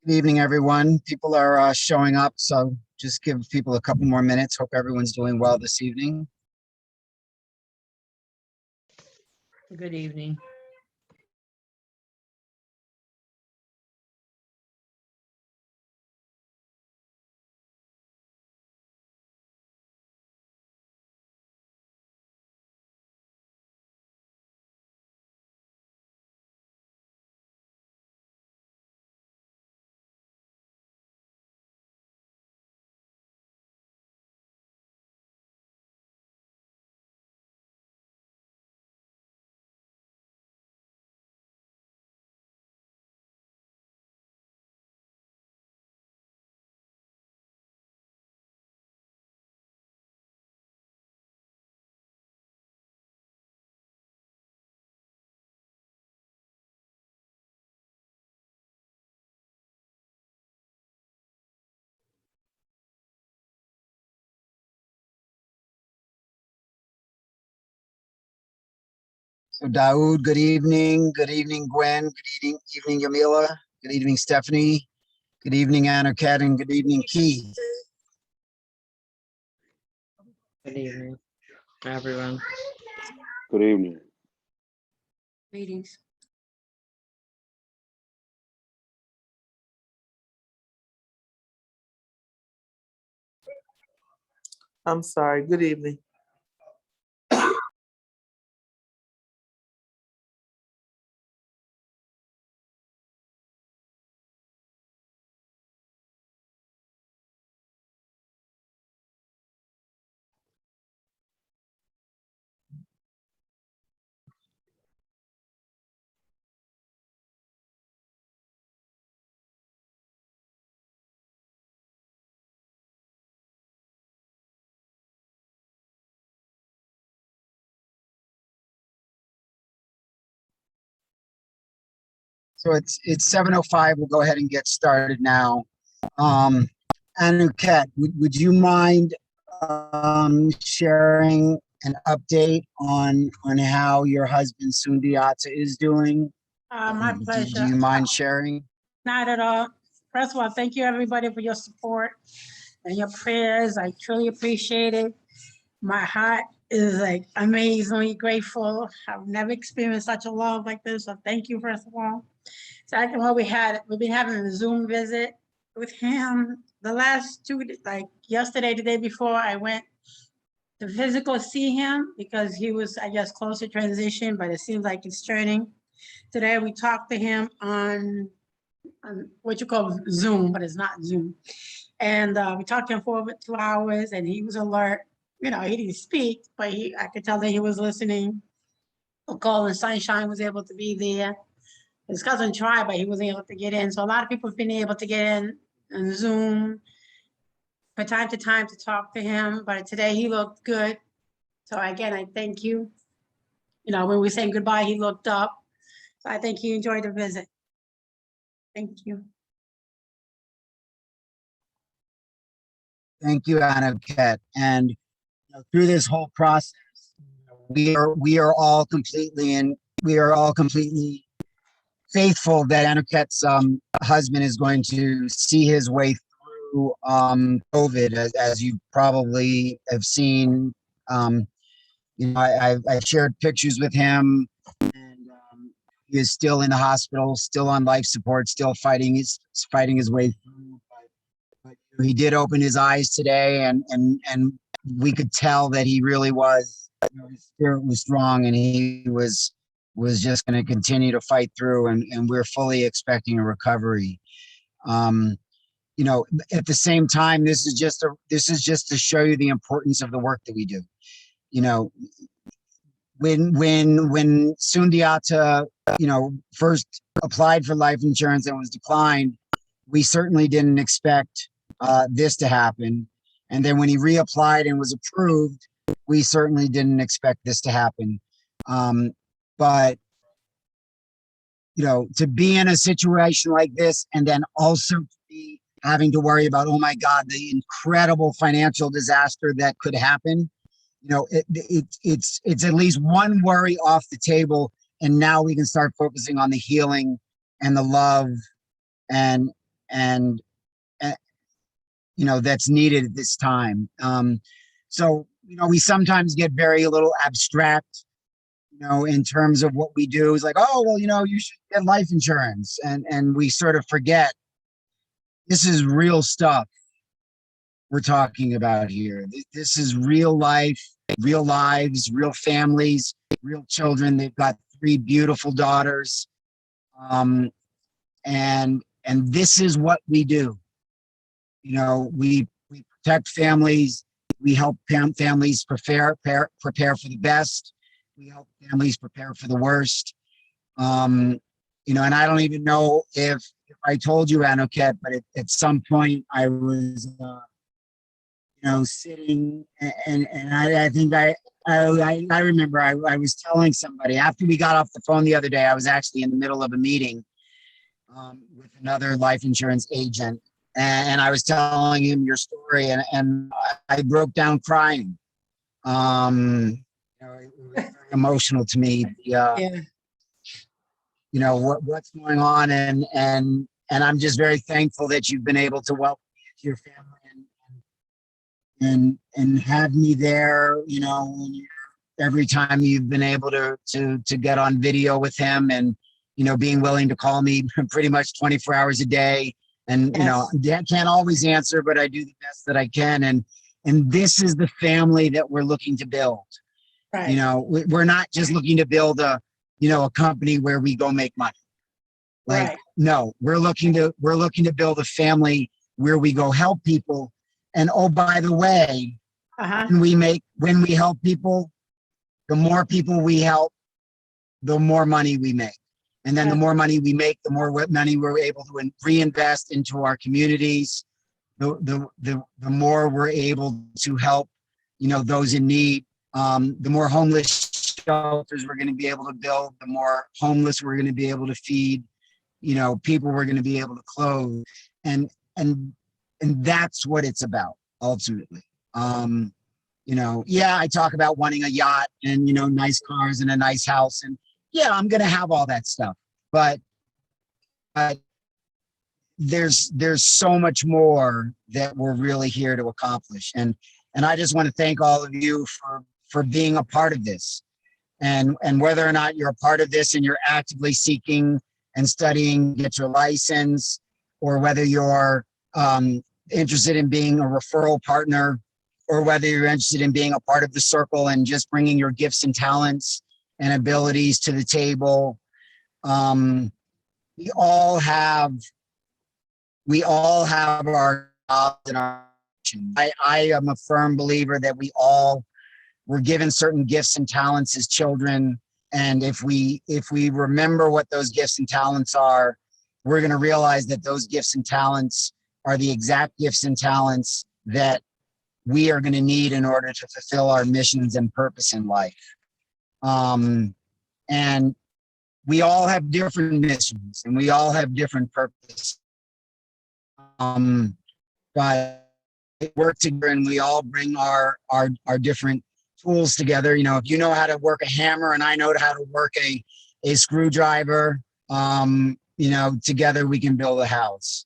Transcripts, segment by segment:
Good evening, everyone. People are showing up, so just give people a couple more minutes. Hope everyone's doing well this evening. Good evening. So Daoud, good evening. Good evening, Gwen. Good evening, Yamila. Good evening, Stephanie. Good evening, Anuket, and good evening, Keith. Good evening, everyone. Good evening. Greetings. I'm sorry. Good evening. So it's 7:05. We'll go ahead and get started now. Anuket, would you mind sharing an update on how your husband Sundiata is doing? My pleasure. Do you mind sharing? Not at all. First of all, thank you everybody for your support and your prayers. I truly appreciate it. My heart is like amazingly grateful. I've never experienced such a love like this. So thank you, first of all. Second of all, we've been having a Zoom visit with him. The last two, like yesterday, the day before, I went to physical see him because he was, I guess, close to transition, but it seems like it's turning. Today, we talked to him on what you call Zoom, but it's not Zoom. And we talked to him for over 2 hours and he was alert. You know, he didn't speak, but I could tell that he was listening. Okolo and Sunshine was able to be there. His cousin tried, but he wasn't able to get in. So a lot of people have been able to get in on Zoom from time to time to talk to him. But today he looked good. So again, I thank you. You know, when we were saying goodbye, he looked up. So I think he enjoyed the visit. Thank you. Thank you, Anuket. And through this whole process, we are all completely faithful that Anuket's husband is going to see his way through COVID, as you probably have seen. I've shared pictures with him, and he is still in the hospital, still on life support, still fighting his way through. But he did open his eyes today, and we could tell that he really was. His spirit was strong, and he was just going to continue to fight through, and we're fully expecting a recovery. At the same time, this is just to show you the importance of the work that we do. When Sundiata, first applied for life insurance and was declined, we certainly didn't expect this to happen. And then when he reapplied and was approved, we certainly didn't expect this to happen. But to be in a situation like this and then also to be having to worry about, oh my God, the incredible financial disaster that could happen, it's at least one worry off the table. And now we can start focusing on the healing and the love and and that's needed at this time. So we sometimes get very a little abstract, in terms of what we do. Is like, oh well, you should get life insurance, and we sort of forget this is real stuff we're talking about here. This is real life, real lives, real families, real children. They've got 3 beautiful daughters. And this is what we do. We protect families. We help families prepare for the best. We help families prepare for the worst. And I don't even know if I told you, Anoket, but at some point I was, sitting and I think I remember I was telling somebody after we got off the phone the other day. I was actually in the middle of a meeting with another life insurance agent, and I was telling him your story, and I broke down crying. It was very emotional to me. Yeah. What's going on, and I'm just very thankful that you've been able to welcome me into your family and have me there. Every time you've been able to get on video with him, and being willing to call me pretty much 24 hours a day. And Dad can't always answer, but I do the best that I can. And this is the family that we're looking to build. Right. We're not just looking to build a company where we go make money. Like, Right. no, we're looking to build a family where we go help people. And oh, by the way, Uh-huh. when we help people, the more people we help, the more money we make. And then the more money we make, the more money we're able to reinvest into our communities. The more we're able to help, those in need. The more homeless shelters we're going to be able to build, the more homeless we're going to be able to feed, people we're going to be able to clothe. And that's what it's about ultimately. I talk about wanting a yacht and, nice cars and a nice house. And yeah, I'm going to have all that stuff, but there's so much more that we're really here to accomplish. And I just want to thank all of you for being a part of this. And whether or not you're a part of this and you're actively seeking and studying, get your license, or whether you're interested in being a referral partner, or whether you're interested in being a part of the circle and just bringing your gifts and talents and abilities to the table. We all have our jobs and our actions. I am a firm believer that we all were given certain gifts and talents as children. And if we remember what those gifts and talents are, we're going to realize that those gifts and talents are the exact gifts and talents that we are going to need in order to fulfill our missions and purpose in life. And we all have different missions and we all have different purpose. But we work together and we all bring our different tools together. If you know how to work a hammer and I know how to work a screwdriver, together we can build a house.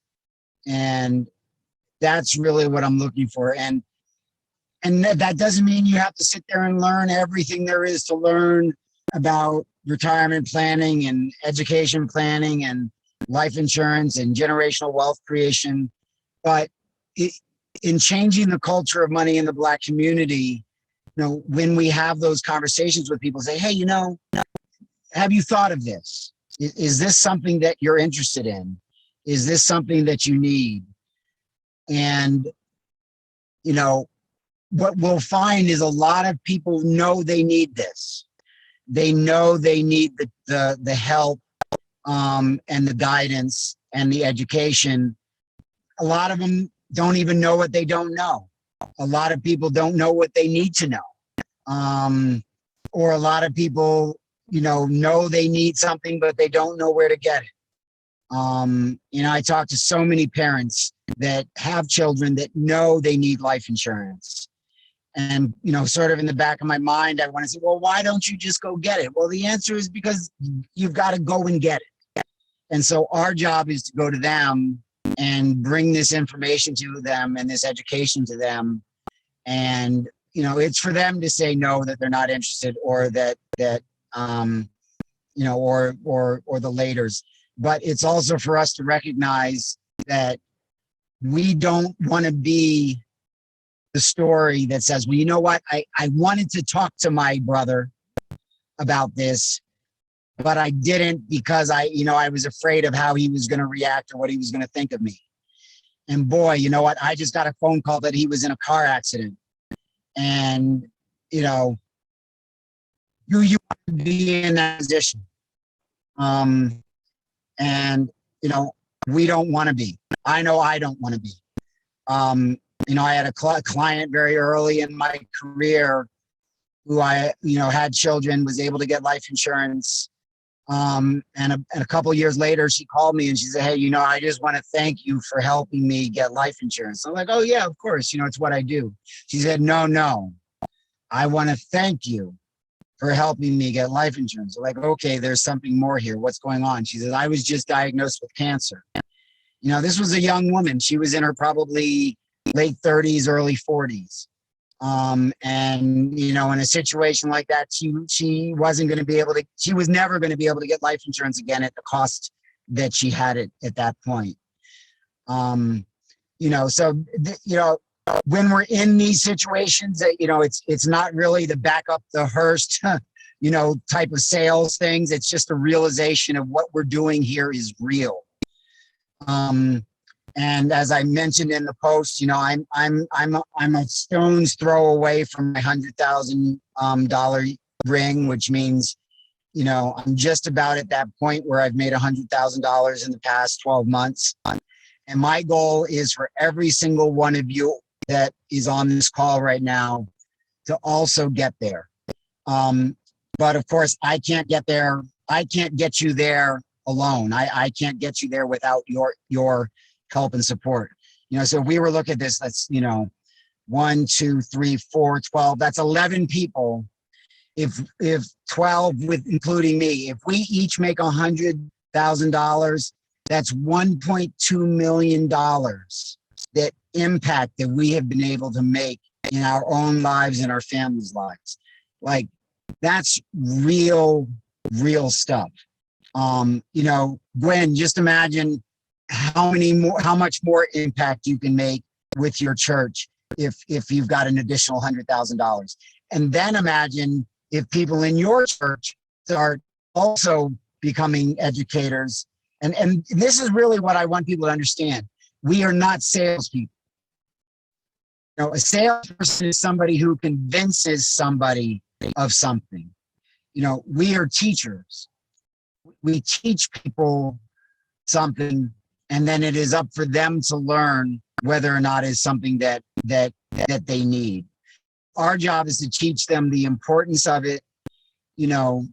And that's really what I'm looking for. And that doesn't mean you have to sit there and learn everything there is to learn about retirement planning and education planning and life insurance and generational wealth creation. But in changing the culture of money in the Black community, when we have those conversations with people, say, hey, have you thought of this? Is this something that you're interested in? Is this something that you need? And, what we'll find is a lot of people know they need this. They know they need the help and the guidance and the education. A lot of them don't even know what they don't know. A lot of people don't know what they need to know. Or a lot of people, know they need something, but they don't know where to get it. I talk to so many parents that have children that know they need life insurance. And, sort of in the back of my mind, I want to say, well, why don't you just go get it? Well, the answer is because you've got to go and get it. And so our job is to go to them and bring this information to them and this education to them. And, you know, it's for them to say no, that they're not interested, or that, you know, or the laters. But it's also for us to recognize that we don't want to be the story that says, well, you know what, I wanted to talk to my brother about this, but I didn't because I was afraid of how he was going to react or what he was going to think of me. And boy, you know what, I just got a phone call that he was in a car accident. And, you know, do you want to be in that position? And, you know, we don't want to be. I know I don't want to be. You know, I had a client very early in my career who had children, was able to get life insurance. And a couple of years later, she called me and she said, hey, you know, I just want to thank you for helping me get life insurance. I'm like, oh yeah, of course. You know, it's what I do. She said, no, I want to thank you for helping me get life insurance. I'm like, okay, there's something more here. What's going on? She said, I was just diagnosed with cancer. You know, this was a young woman. She was in her probably late 30s, early 40s. And, you know, in a situation like that, she wasn't going to be able to, she was never going to be able to get life insurance again at the cost that she had it at that point. You know, so, you know, when we're in these situations that, you know, it's not really the back up the Hearst, you know, type of sales things. It's just a realization of what we're doing here is real. And as I mentioned in the post, you know, I'm a stone's throw away from my $100,000 ring, which means, you know, I'm just about at that point where I've made $100,000 in the past 12 months. And my goal is for every single one of you that is on this call right now to also get there. But of course, I can't get there. I can't get you there alone. I can't get you there without your help and support. You know, so if we were looking at this, that's, you know, 1, 2, 3, 4, 12, that's 11 people. If 12 with including me, if we each make $100,000, that's $1.2 million that impact that we have been able to make in our own lives and our families' lives. Like, that's real stuff. You know, Gwen, just imagine how much more impact you can make with your church if you've got an additional $100,000. And then imagine if people in your church start also becoming educators. And this is really what I want people to understand. We are not salespeople. You know, a salesperson is somebody who convinces somebody of something. You know, we are teachers. We teach people something, and then it is up for them to learn whether or not it's something that they need. Our job is to teach them the importance of it. You know,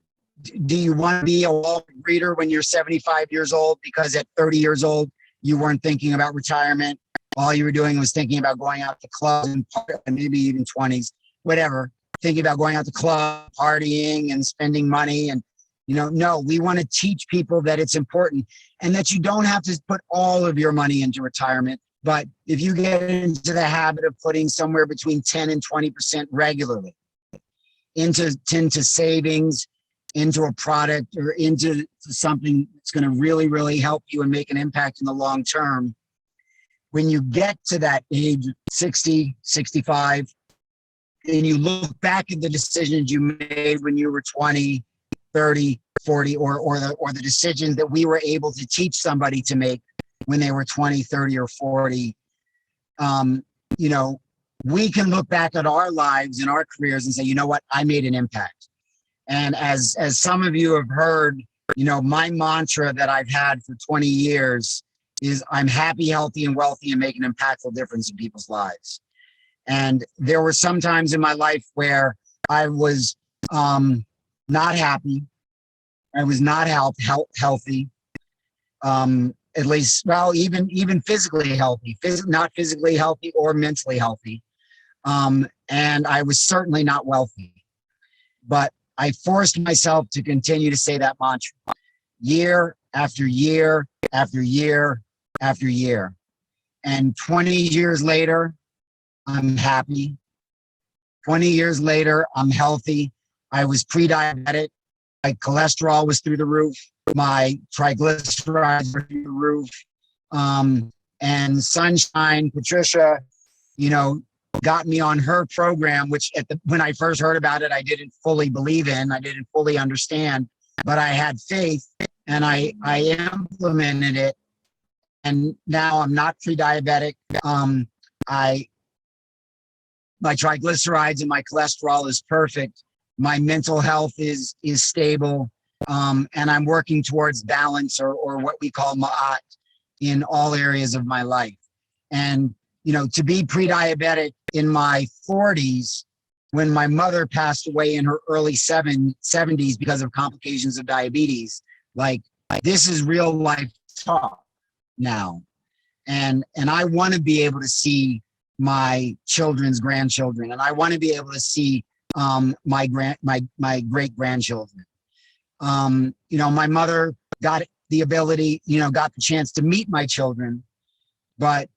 do you want to be a Wall Street reader when you're 75 years old because at 30 years old you weren't thinking about retirement? All you were doing was thinking about going out to clubs and maybe even 20s, whatever, thinking about going out to club, partying and spending money. And, you know, no, we want to teach people that it's important and that you don't have to put all of your money into retirement. But if you get into the habit of putting somewhere between 10 and 20% regularly into savings, into a product, or into something that's going to really help you and make an impact in the long term, when you get to that age, 60, 65, and you look back at the decisions you made when you were 20, 30, 40, or the decisions that we were able to teach somebody to make when they were 20, 30, or 40, you know, we can look back at our lives and our careers and say, you know what, I made an impact. And as some of you have heard, you know, my mantra that I've had for 20 years is I'm happy, healthy, and wealthy and make an impactful difference in people's lives. And there were some times in my life where I was not happy. I was not healthy. At least, well, even physically healthy, not physically healthy or mentally healthy. And I was certainly not wealthy. But I forced myself to continue to say that mantra year after year after year after year. And 20 years later, I'm happy. 20 years later, I'm healthy. I was pre-diabetic. My cholesterol was through the roof. My triglycerides were through the roof. And Sunshine, Patricia, got me on her program, which when I first heard about it, I didn't fully believe in. I didn't fully understand, but I had faith and I implemented it. And now I'm not pre-diabetic. My triglycerides and my cholesterol is perfect. My mental health is stable. And I'm working towards balance or what we call ma'at in all areas of my life. And, to be pre-diabetic in my 40s, when my mother passed away in her early 70s because of complications of diabetes, like this is real life talk now. And I want to be able to see my children's grandchildren, and I want to be able to see my great grandchildren. My mother got the ability, got the chance to meet my children, but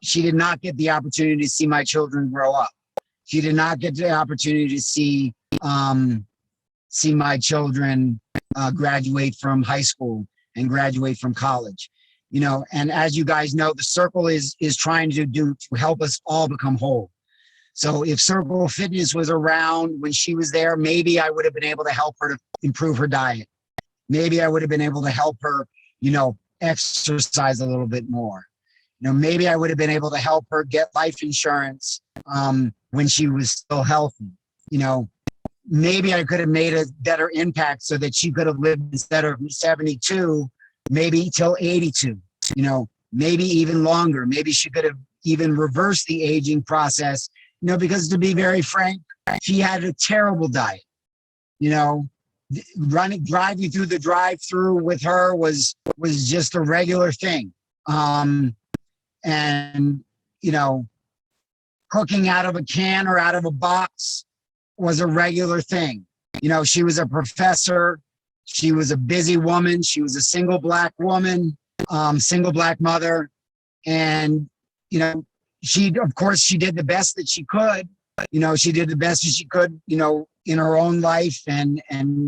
she did not get the opportunity to see my children grow up. She did not get the opportunity to see my children graduate from high school and graduate from college. And as you guys know, the circle is trying to help us all become whole. So if Circle Fitness was around when she was there, maybe I would have been able to help her to improve her diet. Maybe I would have been able to help her, exercise a little bit more. Maybe I would have been able to help her get life insurance when she was still healthy. Maybe I could have made a better impact so that she could have lived instead of 72, maybe till 82, maybe even longer. Maybe she could have even reversed the aging process, because to be very frank, she had a terrible diet. Driving through the drive-through with her was just a regular thing. And cooking out of a can or out of a box was a regular thing. She was a professor. She was a busy woman. She was a single Black woman, single Black mother. And, she did the best that she could. She did the best that she could, in her own life and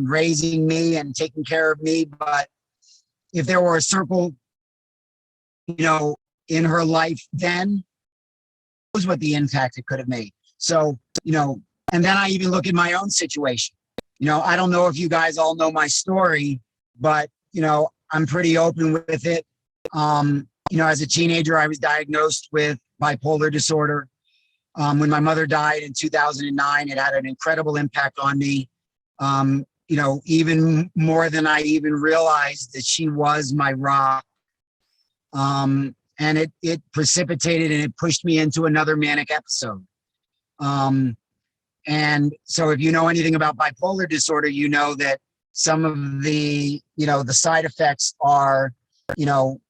raising me and taking care of me. But if there were a circle, in her life then, was what the impact it could have made. So, and then I even look at my own situation. I don't know if you guys all know my story, but, I'm pretty open with it. As a teenager, I was diagnosed with bipolar disorder. When my mother died in 2009, it had an incredible impact on me. Even more than I even realized that she was my rock. And it precipitated and it pushed me into another manic episode. And so if you know anything about bipolar disorder, you know that some of the, the side effects are, well,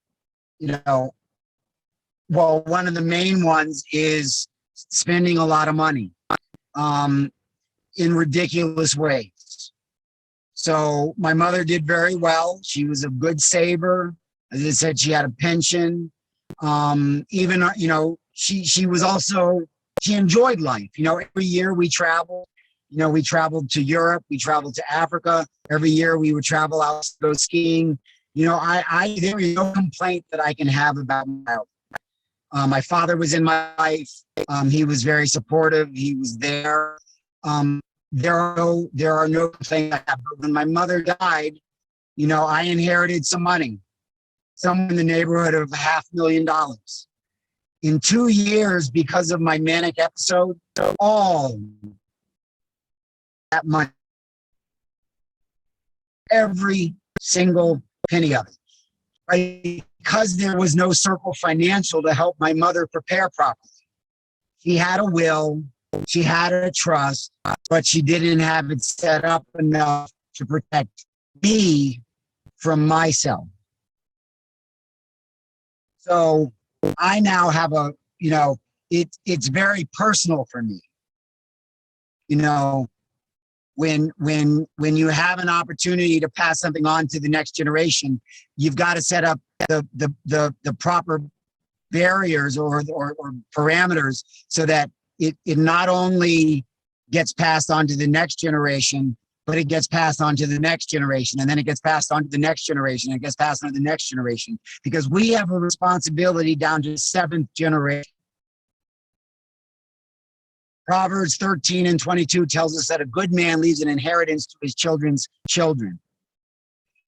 one of the main ones is spending a lot of money in ridiculous ways. So my mother did very well. She was a good saver. As I said, she had a pension. She was also, she enjoyed life. Every year we traveled. We traveled to Europe. We traveled to Africa. Every year we would travel out to go skiing. There is no complaint that I can have about my health. My father was in my life. He was very supportive. He was there. There are no complaints I have. But when my mother died, I inherited some money, somewhere in the neighborhood of $500,000. In 2 years, because of my manic episode, all that money, every single penny of it, right? Because there was no Circle Financial to help my mother prepare properly. She had a will, she had a trust, but she didn't have it set up enough to protect me from myself. So I now have it's very personal for me. When you have an opportunity to pass something on to the next generation, you've got to set up the proper barriers or parameters so that it not only gets passed on to the next generation, but it gets passed on to the next generation, and then it gets passed on to the next generation, and it gets passed on to the next generation, because we have a responsibility down to 7th generation. Proverbs 13:22 tells us that a good man leaves an inheritance to his children's children.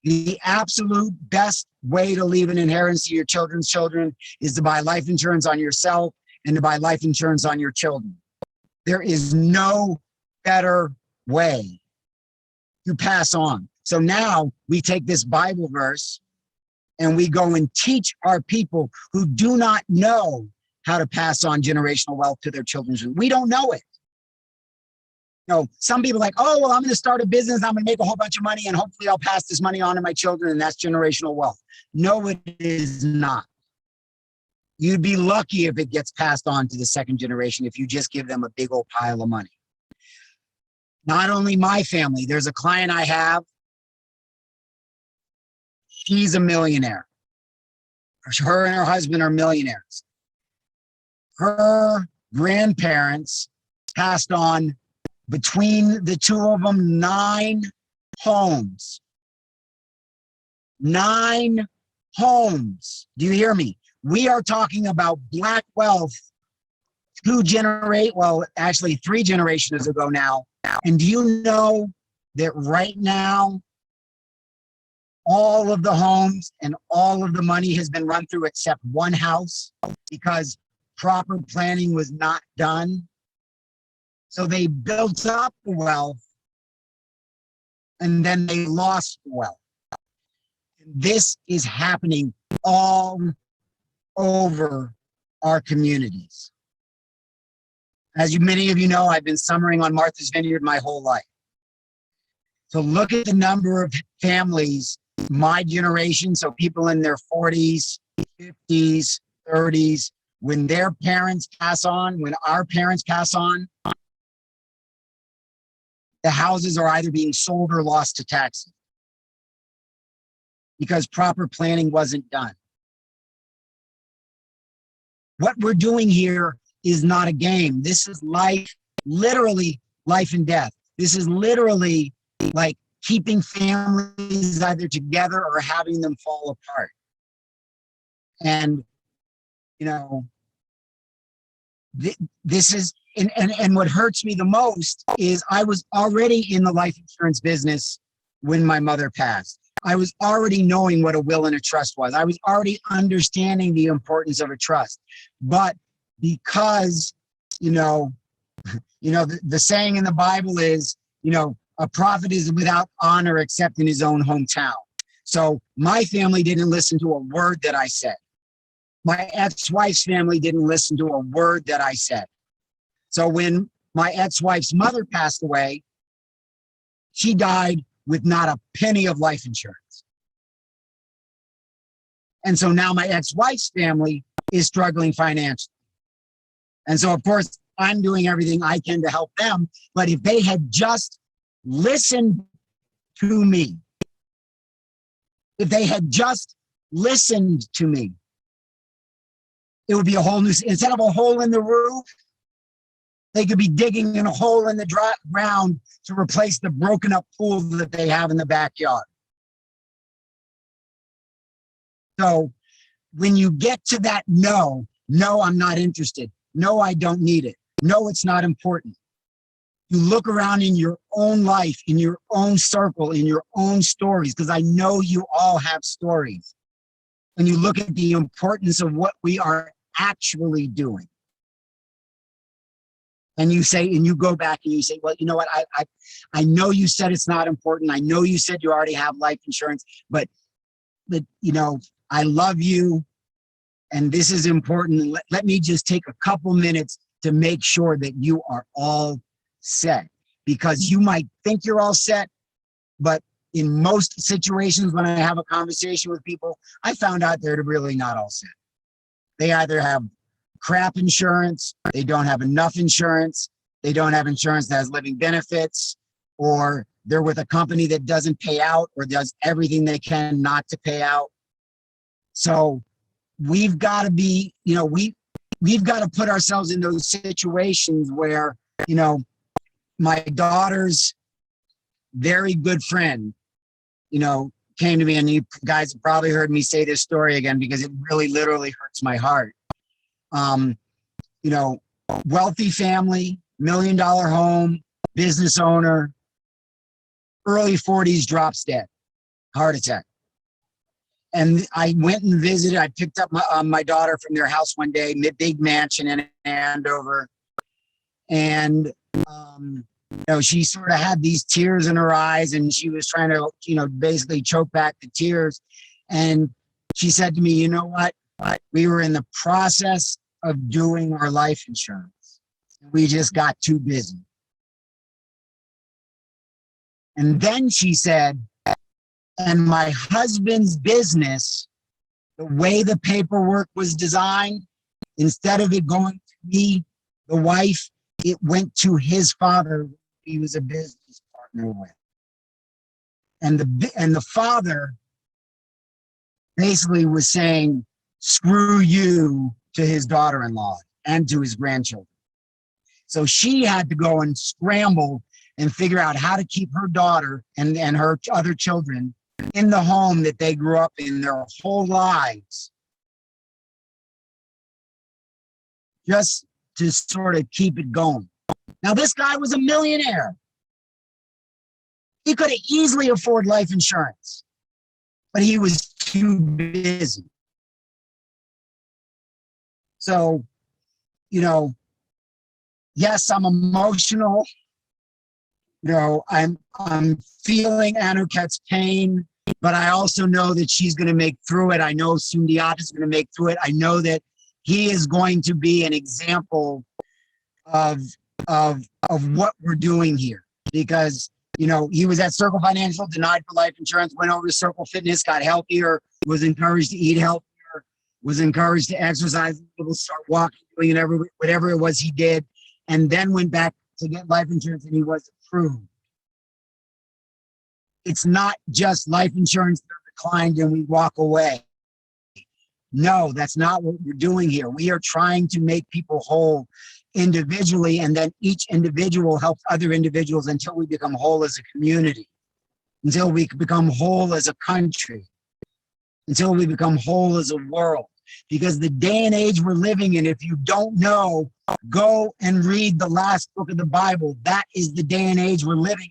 The absolute best way to leave an inheritance to your children's children is to buy life insurance on yourself and to buy life insurance on your children. There is no better way to pass on. So now we take this Bible verse and we go and teach our people who do not know how to pass on generational wealth to their children. We don't know it. You know, some people are like, oh, well, I'm going to start a business. I'm going to make a whole bunch of money and hopefully I'll pass this money on to my children, and that's generational wealth. No, it is not. You'd be lucky if it gets passed on to the 2nd generation if you just give them a big old pile of money. Not only my family, there's a client I have. She's a millionaire. Her and her husband are millionaires. Her grandparents passed on, between the two of them, 9 homes. 9 homes. Do you hear me? We are talking about black wealth 3 generations ago now. And do you know that right now, all of the homes and all of the money has been run through except one house because proper planning was not done? So they built up the wealth and then they lost the wealth. This is happening all over our communities. As many of you know, I've been summering on Martha's Vineyard my whole life. So look at the number of families, my generation, so people in their 40s, 50s, 30s, when their parents pass on, when our parents pass on, the houses are either being sold or lost to taxes because proper planning wasn't done. What we're doing here is not a game. This is life, literally life and death. This is literally like keeping families either together or having them fall apart. And, you know, this is, and what hurts me the most is I was already in the life insurance business when my mother passed. I was already knowing what a will and a trust was. I was already understanding the importance of a trust. But because, the saying in the Bible is, a prophet is without honor except in his own hometown. So my family didn't listen to a word that I said. My ex-wife's family didn't listen to a word that I said. So when my ex-wife's mother passed away, she died with not a penny of life insurance. And so now my ex-wife's family is struggling financially. And so, of course, I'm doing everything I can to help them. But if they had just listened to me, if they had just listened to me, it would be a whole new, instead of a hole in the roof, they could be digging in a hole in the ground to replace the broken up pool that they have in the backyard. So when you get to that no, I'm not interested. No, I don't need it. No, it's not important. You look around in your own life, in your own circle, in your own stories, because I know you all have stories. And you look at the importance of what we are actually doing. And you say, and you go back and you say, well, you know what? I know you said it's not important. I know you said you already have life insurance, but I love you. And this is important. Let me just take a couple minutes to make sure that you are all set, because you might think you're all set, but in most situations when I have a conversation with people, I found out they're really not all set. They either have crap insurance, they don't have enough insurance, they don't have insurance that has living benefits, or they're with a company that doesn't pay out or does everything they can not to pay out. So we've got to be, we've got to put ourselves in those situations where, my daughter's very good friend, came to me, and you guys have probably heard me say this story again because it really literally hurts my heart. Wealthy family, $1 million home, business owner, early 40s, drops dead, heart attack. And I went and visited. I picked up my daughter from their house one day, big mansion in Andover. And, she sort of had these tears in her eyes, and she was trying to, basically choke back the tears. And she said to me, you know what? We were in the process of doing our life insurance. We just got too busy. And then she said, and my husband's business, the way the paperwork was designed, instead of it going to me, the wife, it went to his father, who he was a business partner with. And the father basically was saying, screw you, to his daughter-in-law and to his grandchildren. So she had to go and scramble and figure out how to keep her daughter and her other children in the home that they grew up in their whole lives, just to sort of keep it going. Now, this guy was a millionaire. He could have easily afforded life insurance, but he was too busy. So, yes, I'm emotional. I'm feeling Anuket's pain, but I also know that she's going to make through it. I know Sundiata is going to make through it. I know that he is going to be an example of what we're doing here, because he was at Circle Financial, denied for life insurance, went over to Circle Fitness, got healthier, was encouraged to eat healthier, was encouraged to exercise, start walking, doing whatever it was he did, and then went back to get life insurance, and he was approved. It's not just life insurance that declined and we walk away. No, that's not what we're doing here. We are trying to make people whole individually, and then each individual helps other individuals until we become whole as a community, until we become whole as a country, until we become whole as a world. Because the day and age we're living in, if you don't know, go and read the last book of the Bible. That is the day and age we're living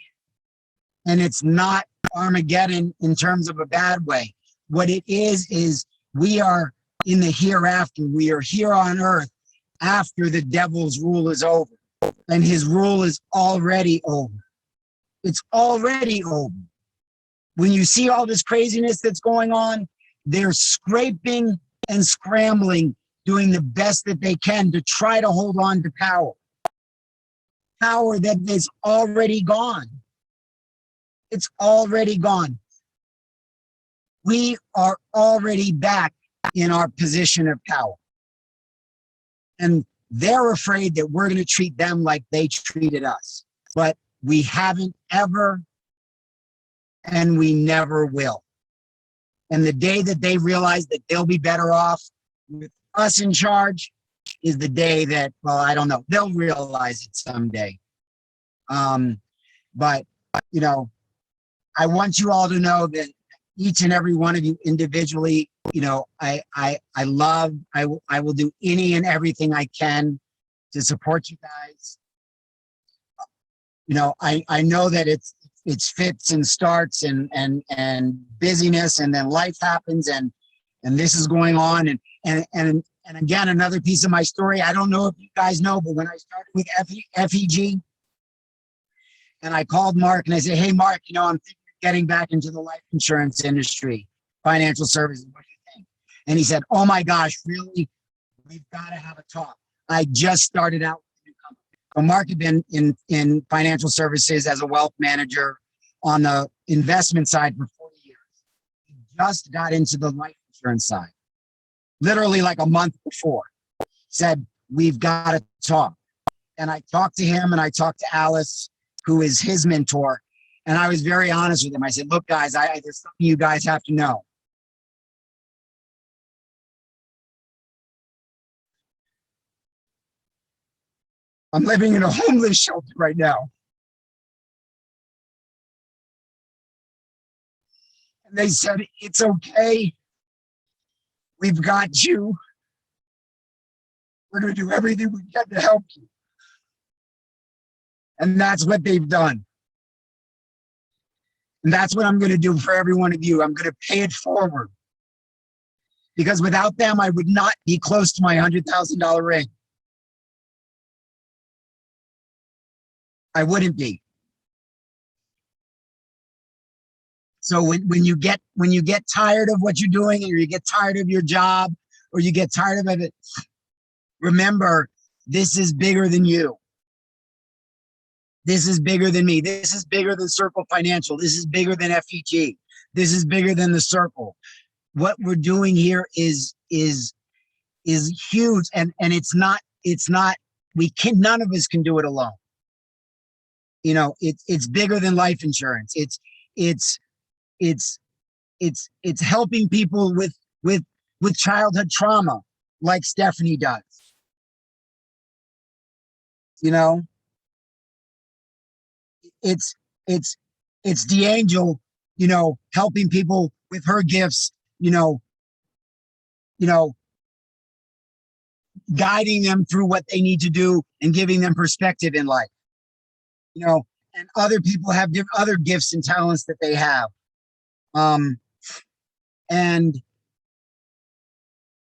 in. And it's not Armageddon in terms of a bad way. What it is we are in the hereafter. We are here on earth after the devil's rule is over. And his rule is already over. It's already over. When you see all this craziness that's going on, they're scraping and scrambling, doing the best that they can to try to hold on to power. Power that is already gone. It's already gone. We are already back in our position of power. And they're afraid that we're going to treat them like they treated us. But we haven't ever, and we never will. And the day that they realize that they'll be better off with us in charge is the day that, well, I don't know, they'll realize it someday. But, I want you all to know that each and every one of you individually, I will do any and everything I can to support you guys. I know that it's fits and starts and busyness, and then life happens, and this is going on. And again, another piece of my story, I don't know if you guys know, but when I started with FEG, and I called Mark and I said, hey, Mark, I'm thinking of getting back into the life insurance industry, financial services, what do you think? And he said, oh my gosh, really? We've got to have a talk. I just started out with a new company. So Mark had been in financial services as a wealth manager on the investment side for 40 years. He just got into the life insurance side, literally like a month before. Said, we've got to talk. And I talked to him, and I talked to Alice, who is his mentor. And I was very honest with him. I said, look, guys, there's something you guys have to know. I'm living in a homeless shelter right now. And they said, it's okay. We've got you. We're going to do everything we can to help you. And that's what they've done. And that's what I'm going to do for every one of you. I'm going to pay it forward. Because without them, I would not be close to my $100,000 ring. I wouldn't be. So when you get tired of what you're doing, or you get tired of your job, or you get tired of it, remember, this is bigger than you. This is bigger than me. This is bigger than Circle Financial. This is bigger than FEG. This is bigger than the Circle. What we're doing here is huge, and it's not none of us can do it alone. You know, it's bigger than life insurance. It's helping people with childhood trauma, like Stephanie does. You know, it's D'Angel, you know, helping people with her gifts, you know, guiding them through what they need to do and giving them perspective in life. You know, and other people have other gifts and talents that they have. And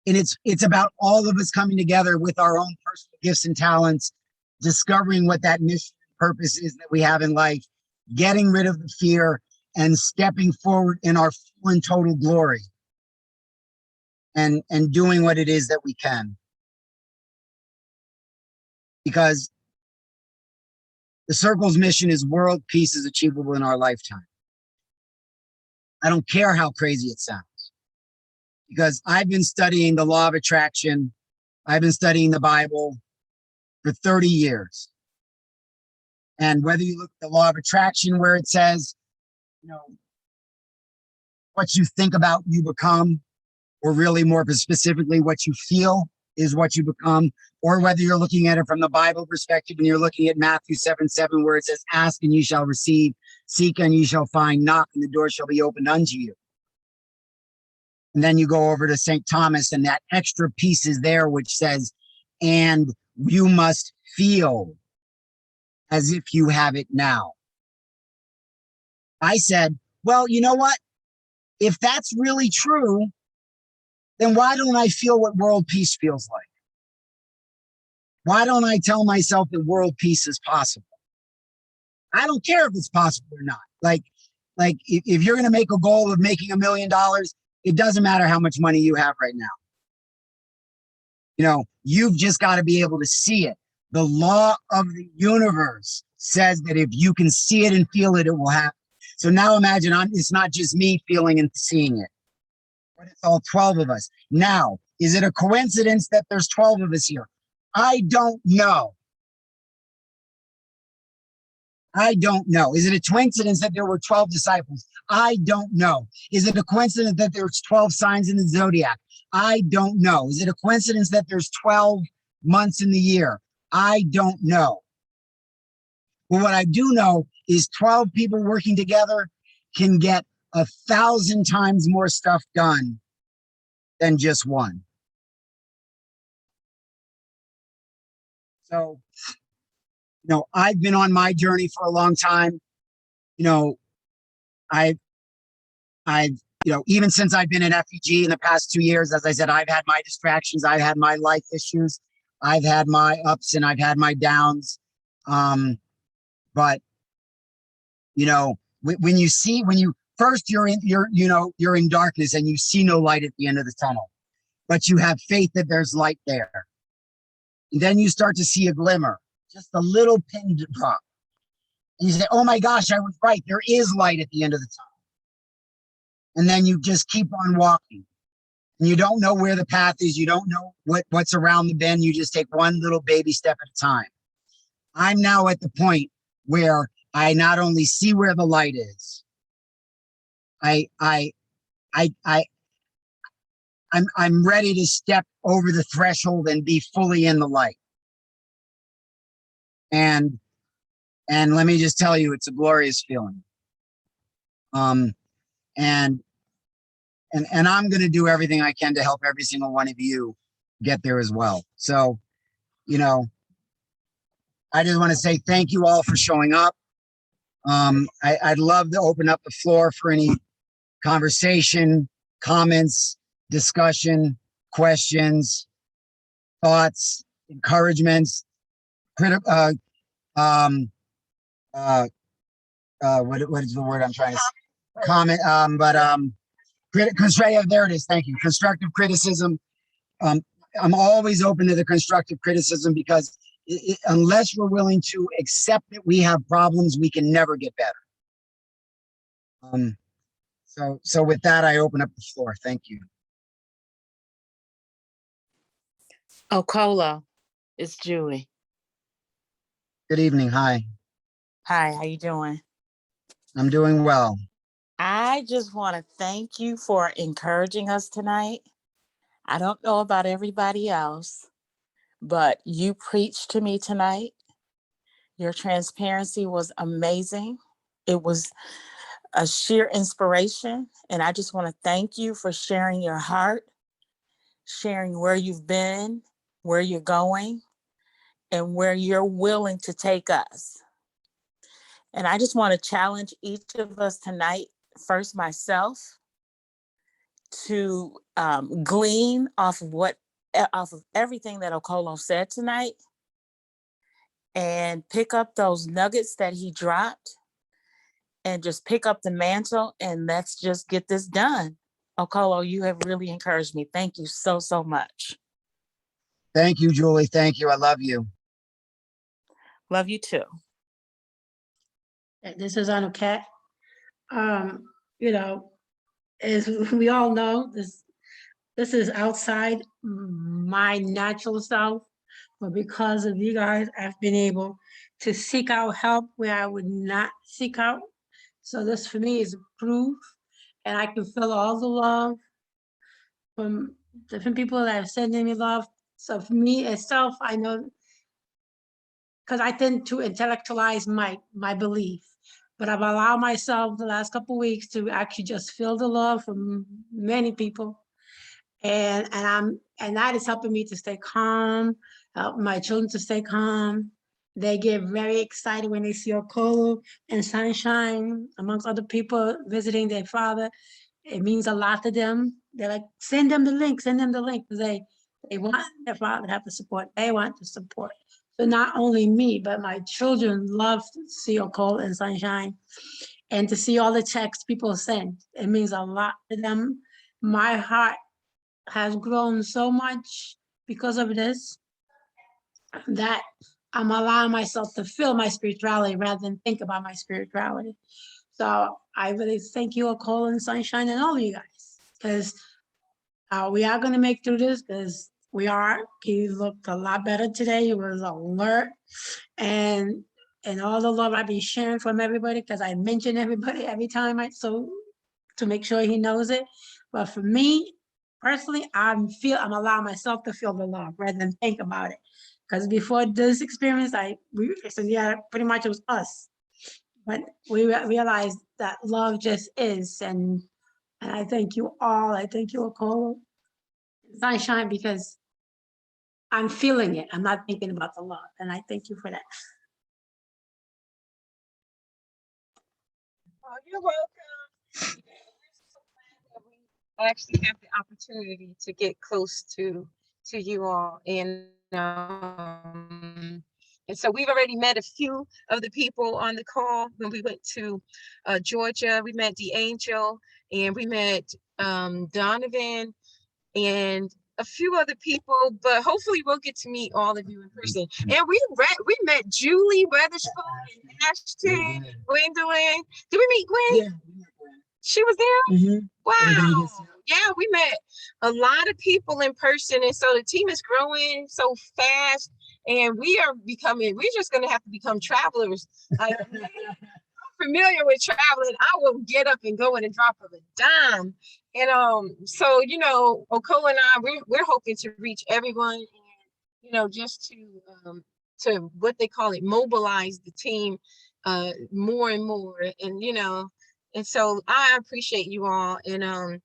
it's about all of us coming together with our own personal gifts and talents, discovering what that mission and purpose is that we have in life, getting rid of the fear, and stepping forward in our full and total glory, and doing what it is that we can. Because the Circle's mission is world peace is achievable in our lifetime. I don't care how crazy it sounds, because I've been studying the law of attraction. I've been studying the Bible for 30 years. And whether you look at the law of attraction, where it says, you know, what you think about, you become, or really more specifically, what you feel is what you become, or whether you're looking at it from the Bible perspective and you're looking at Matthew 7:7, where it says, ask and you shall receive, seek and you shall find, knock and the door shall be opened unto you. And then you go over to St. Thomas, and that extra piece is there, which says, and you must feel as if you have it now. I said, well, you know what? If that's really true, then why don't I feel what world peace feels like? Why don't I tell myself that world peace is possible? I don't care if it's possible or not. Like if you're going to make a goal of making $1 million, it doesn't matter how much money you have right now. You know, you've just got to be able to see it. The law of the universe says that if you can see it and feel it, it will happen. So now imagine it's not just me feeling and seeing it, but it's all 12 of us. Now, is it a coincidence that there's 12 of us here? I don't know. I don't know. Is it a coincidence that there were 12 disciples? I don't know. Is it a coincidence that there's 12 signs in the zodiac? I don't know. Is it a coincidence that there's 12 months in the year? I don't know. But what I do know is 12 people working together can get 1,000 times more stuff done than just one. So, you know, I've been on my journey for a long time. You know, I've, you know, even since I've been in FEG in the past 2 years, as I said, I've had my distractions, I've had my life issues, I've had my ups and I've had my downs. But, you know, when you first you're in darkness and you see no light at the end of the tunnel, but you have faith that there's light there. And then you start to see a glimmer, just a little pin drop. And you say, oh my gosh, I was right. There is light at the end of the tunnel. And then you just keep on walking. And you don't know where the path is. You don't know what's around the bend. You just take one little baby step at a time. I'm now at the point where I not only see where the light is, I'm ready to step over the threshold and be fully in the light. And let me just tell you, it's a glorious feeling. And I'm going to do everything I can to help every single one of you get there as well. So, you know, I just want to say thank you all for showing up. I'd love to open up the floor for any conversation, comments, discussion, questions, thoughts, encouragements, what is the word I'm trying to say? Comment, constructive, there it is. Thank you. Constructive criticism. I'm always open to the constructive criticism because unless we're willing to accept that we have problems, we can never get better. So with that, I open up the floor. Thank you. Okolo, it's Julie. Good evening. Hi. Hi, how you doing? I'm doing well. I just want to thank you for encouraging us tonight. I don't know about everybody else, but you preached to me tonight. Your transparency was amazing. It was a sheer inspiration. And I just want to thank you for sharing your heart, sharing where you've been, where you're going, and where you're willing to take us. And I just want to challenge each of us tonight, first myself, to glean off of everything that Okolo said tonight and pick up those nuggets that he dropped and just pick up the mantle and let's just get this done. Okolo, you have really encouraged me. Thank you so, so much. Thank you, Julie. Thank you. I love you. Love you too. This is Anuket. You know, as we all know, this is outside my natural self, but because of you guys, I've been able to seek out help where I would not seek out. So this for me is proof, and I can feel all the love from different people that have sent me love. So for me itself, I know, because I tend to intellectualize my belief, but I've allowed myself the last couple of weeks to actually just feel the love from many people, and that is helping me to stay calm, help my children to stay calm. They get very excited when they see Okolo and Sunshine amongst other people visiting their father. It means a lot to them. They're like, send them the link, send them the link, because they want their father to have the support. They want the support. So not only me, but my children love to see Okolo and Sunshine, and to see all the texts people send. It means a lot to them. My heart has grown so much because of this that I'm allowing myself to feel my spirituality rather than think about my spirituality. So I really thank you, Okolo and Sunshine, and all of you guys, because we are going to make through this, because we are. He looked a lot better today. He was alert, and all the love I've been sharing from everybody, because I mention everybody every time so to make sure he knows it. But for me personally, I'm allowing myself to feel the love rather than think about it. Because before this experience, we said, yeah, pretty much it was us. But we realized that love just is, and I thank you all. I thank you, Okolo, Sunshine, because I'm feeling it. I'm not thinking about the love, and I thank you for that. Oh, you're welcome. We're so glad that we actually have the opportunity to get close to you all, and so we've already met a few of the people on the call. When we went to Georgia, we met DeAngel, and we met Donovan and a few other people, but hopefully we'll get to meet all of you in person. And we met Julie Weatherspoon and Ashton, Gwendolyn. Did we meet Gwen? Yeah. She was there? Mm-hmm. Wow. Yeah, we met a lot of people in person. And so the team is growing so fast. And we're just going to have to become travelers. Like, I'm familiar with traveling. I will get up and go in a drop of a dime. And so, Okolo and I, we're hoping to reach everyone, and, just to to what they call it, mobilize the team more and more. And, you know, and so I appreciate you all, and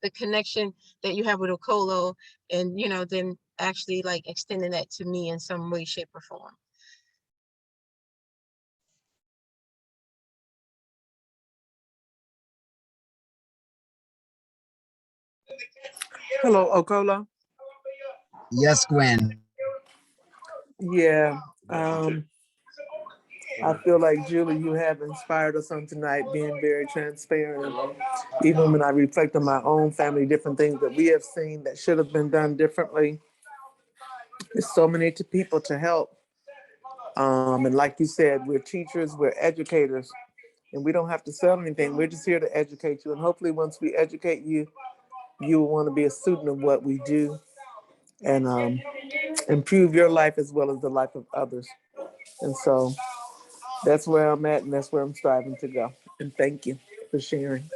the connection that you have with Okolo, and, you know, then actually like extending that to me in some way, shape, or form. Hello, Okolo. Yes, Gwen. Yeah, I feel like, Julie, you have inspired us on tonight, being very transparent. Even when I reflect on my own family, different things that we have seen that should have been done differently. There's so many people to help. And like you said, we're teachers, we're educators, and we don't have to sell anything. We're just here to educate you. And hopefully once we educate you, you will want to be a student of what we do, and improve your life as well as the life of others. And so that's where I'm at, and that's where I'm striving to go. And thank you for sharing.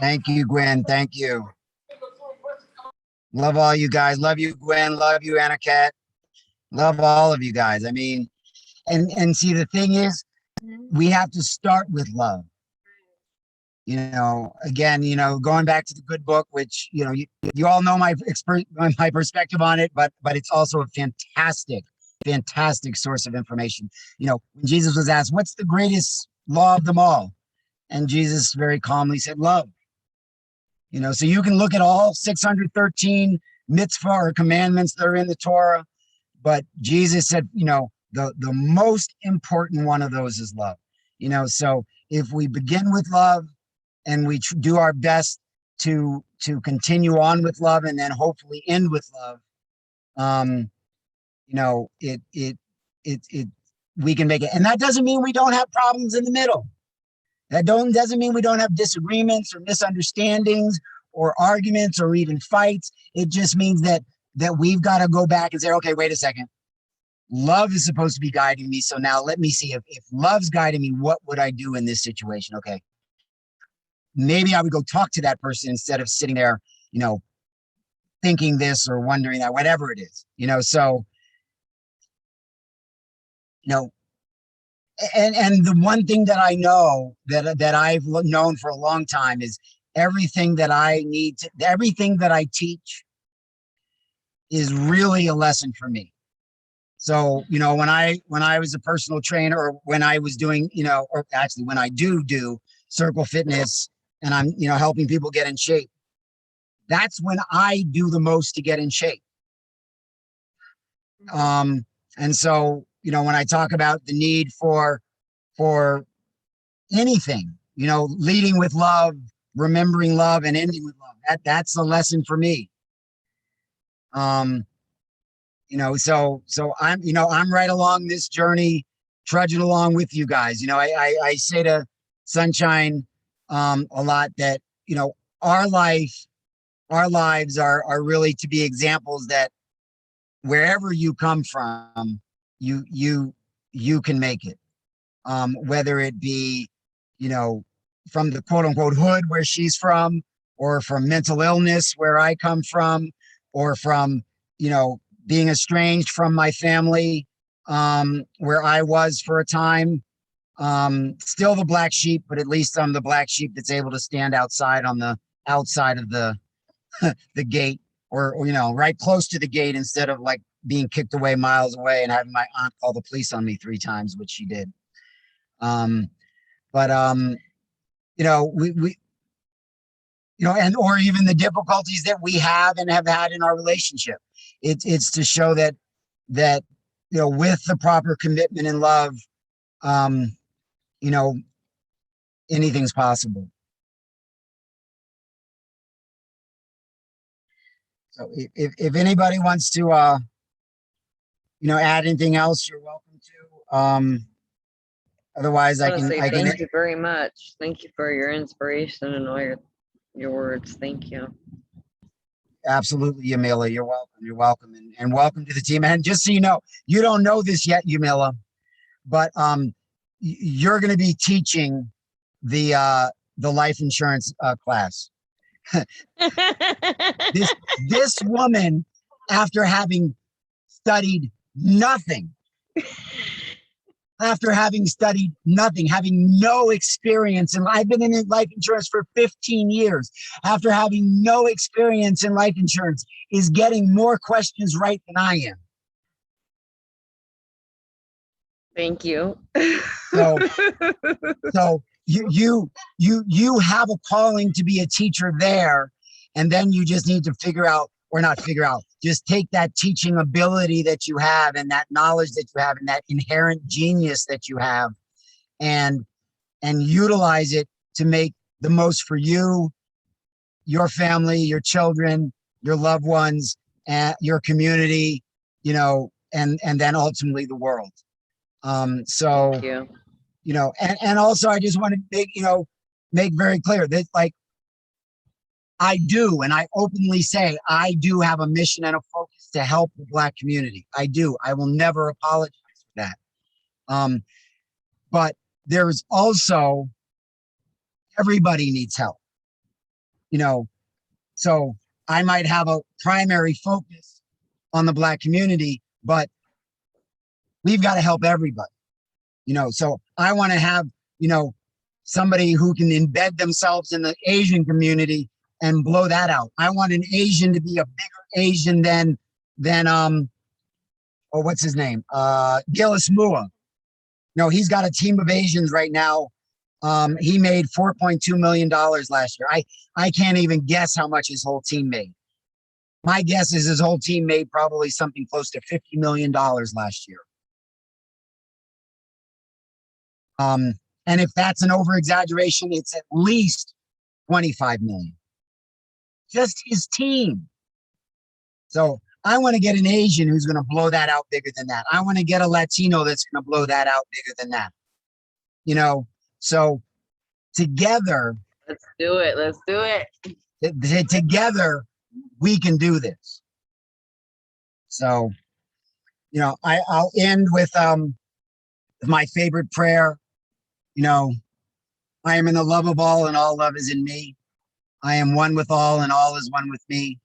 Thank you, Gwen. Thank you. Love all you guys. Love you, Gwen. Love you, Anna Kat. Love all of you guys. I mean, and see, the thing is, we have to start with love. You know, again, you know, going back to the good book, which, you know, you all know my perspective on it, but it's also a fantastic source of information. You know, when Jesus was asked, what's the greatest law of them all? And Jesus very calmly said, love. You know, so you can look at all 613 mitzvah or commandments that are in the Torah, but Jesus said, you know, the most important one of those is love. You know, so if we begin with love and we do our best to continue on with love, and then hopefully end with love, you know, we can make it. And that doesn't mean we don't have problems in the middle. That doesn't mean we don't have disagreements or misunderstandings or arguments or even fights. It just means that we've got to go back and say, okay, wait a second. Love is supposed to be guiding me. So now let me see, if love's guiding me, what would I do in this situation? Okay. Maybe I would go talk to that person instead of sitting there, you know, thinking this or wondering that, whatever it is, you know. So, you know, and the one thing that I know that I've known for a long time is everything that I teach is really a lesson for me. So, you know, when I was a personal trainer, or when I was doing, you know, or actually when I do circle fitness, and I'm, you know, helping people get in shape, that's when I do the most to get in shape. And so, you know, when I talk about the need for anything, you know, leading with love, remembering love, and ending with love, that's a lesson for me. You know, so I'm, you know, I'm right along this journey, trudging along with you guys. You know, I say to Sunshine a lot that, you know, our lives are really to be examples that wherever you come from, you can make it. Whether it be, you know, from the quote unquote hood where she's from, or from mental illness where I come from, or from, you know, being estranged from my family, where I was for a time. Still the black sheep, but at least I'm the black sheep that's able to stand outside on the outside of the the gate, or, you know, right close to the gate, instead of like being kicked away miles away and having my aunt call the police on me 3 times, which she did. But you know, we you know, and or even the difficulties that we have and have had in our relationship. It's to show that you know, with the proper commitment and love, you know, anything's possible. So if anybody wants to you know, add anything else, you're welcome to. Otherwise I I want to can say thank you very much. Thank you for your inspiration and all your words. Thank you. Absolutely, Yamila. You're welcome. You're welcome. And welcome to the team. And just so you know, you don't know this yet, Yamila, but you're going to be teaching the life insurance class. This woman, after having studied nothing. After having studied nothing, having no experience, and I've been in life insurance for 15 years. After having no experience in life insurance, is getting more questions right than I am. Thank you. So, so you have a calling to be a teacher there, and then you just need to figure out, or not figure out, just take that teaching ability that you have and that knowledge that you have and that inherent genius that you have, and utilize it to make the most for you, your family, your children, your loved ones, and your community, you know, and then ultimately the world. So, Thank you. you know, and also I just want to make very clear that, like, I do, and I openly say, I do have a mission and a focus to help the Black community. I do. I will never apologize for that. But there's also, everybody needs help, you know, so I might have a primary focus on the Black community, but we've got to help everybody, you know, so I want to have, you know, somebody who can embed themselves in the Asian community and blow that out. I want an Asian to be a bigger Asian than oh, what's his name? Gillis Mua. No, he's got a team of Asians right now. He made $4.2 million last year. I can't even guess how much his whole team made. My guess is his whole team made probably something close to $50 million last year. And if that's an over exaggeration, it's at least 25 million. Just his team. So I want to get an Asian who's going to blow that out bigger than that. I want to get a Latino that's going to blow that out bigger than that. You know, so together, Let's do it. Let's do it. together, we can do this. So, you know, I'll end with my favorite prayer. You know, I am in the love of all, and all love is in me. I am one with all, and all is one with me.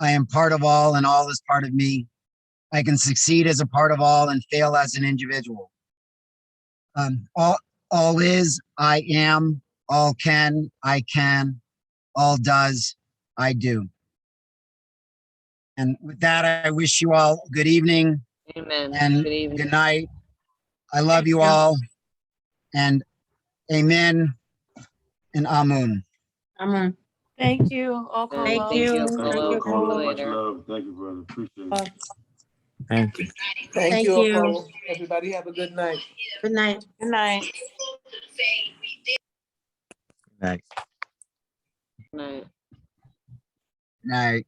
I am part of all, and all is part of me. I can succeed as a part of all and fail as an individual. All is, I am. All can, I can. All does, I do. And with that, I wish you all good evening Amen. and Good evening. good night. I love you all, and amen and amun. Thank you, Okolo. Thank you. Thank you, Thank Okolo. you, See you Okolo. Much later. love. Thank you, brother. Appreciate it. Thank you. Thank Thank you, you. Okolo. Everybody have a good night. Good night. Good night. Night. Night. Night.